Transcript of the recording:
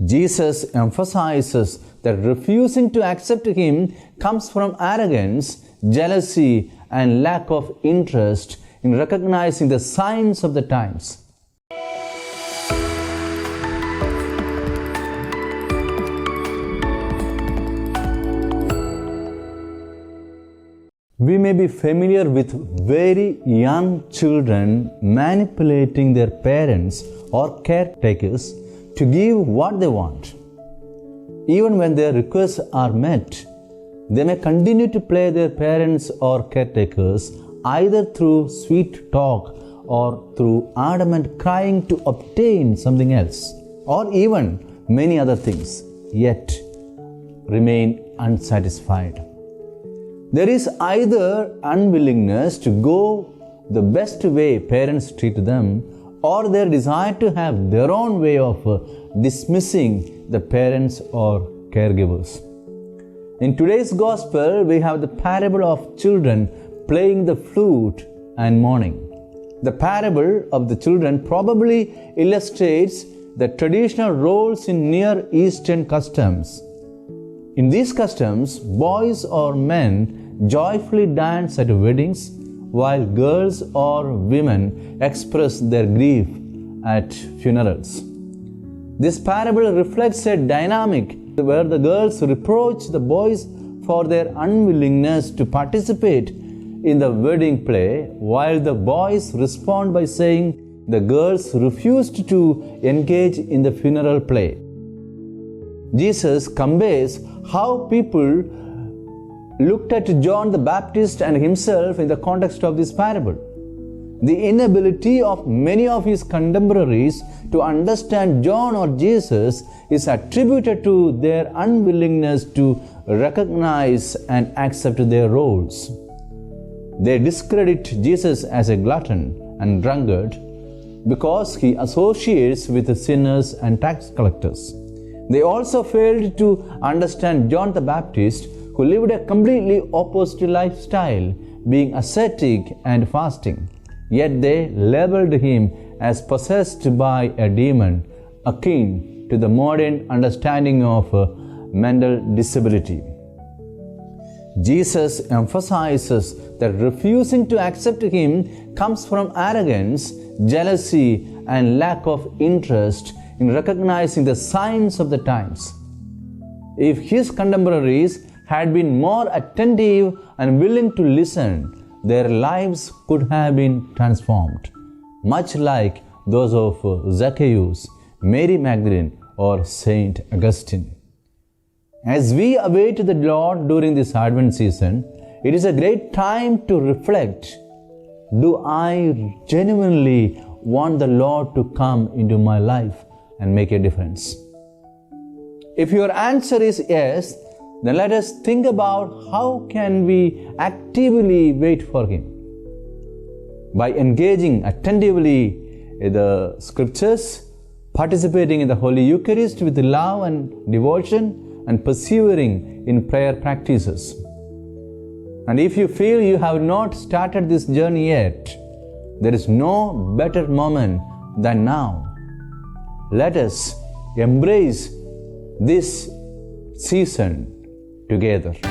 Jesus emphasizes that refusing to accept Him comes from arrogance, jealousy, and lack of interest in recognizing the signs of the times. We may be familiar with very young children manipulating their parents or caretakers to give what they want. Even when their requests are met, they may continue to play their parents or caretakers either through sweet talk or through adamant crying to obtain something else, or even many other things, yet remain unsatisfied. There is either unwillingness to go the best way parents treat them, or their desire to have their own way of dismissing the parents or caregivers. In today's Gospel, we have the parable of children playing the flute and mourning. The parable of the children probably illustrates the traditional roles in Near Eastern customs. In these customs, boys or men joyfully dance at weddings, while girls or women express their grief at funerals. This parable reflects a dynamic where the girls reproach the boys for their unwillingness to participate in the wedding play, while the boys respond by saying the girls refused to engage in the funeral play. Jesus conveys how people looked at John the Baptist and himself in the context of this parable. The inability of many of his contemporaries to understand John or Jesus is attributed to their unwillingness to recognize and accept their roles. They discredit Jesus as a glutton and drunkard because he associates with sinners and tax collectors. They also failed to understand John the Baptist, who lived a completely opposite lifestyle, being ascetic and fasting. Yet they labeled him as possessed by a demon, akin to the modern understanding of mental disability. Jesus emphasizes that refusing to accept Him comes from arrogance, jealousy, and lack of interest in recognizing the signs of the times. If his contemporaries had been more attentive and willing to listen, their lives could have been transformed, much like those of Zacchaeus, Mary Magdalene, or Saint Augustine. As we await the Lord during this Advent season, it is a great time to reflect. Do I genuinely want the Lord to come into my life and make a difference? If your answer is yes, then let us think about how can we actively wait for Him. By engaging attentively in the Scriptures, participating in the Holy Eucharist with love and devotion, and persevering in prayer practices. And if you feel you have not started this journey yet, there is no better moment than now. Let us embrace this season together.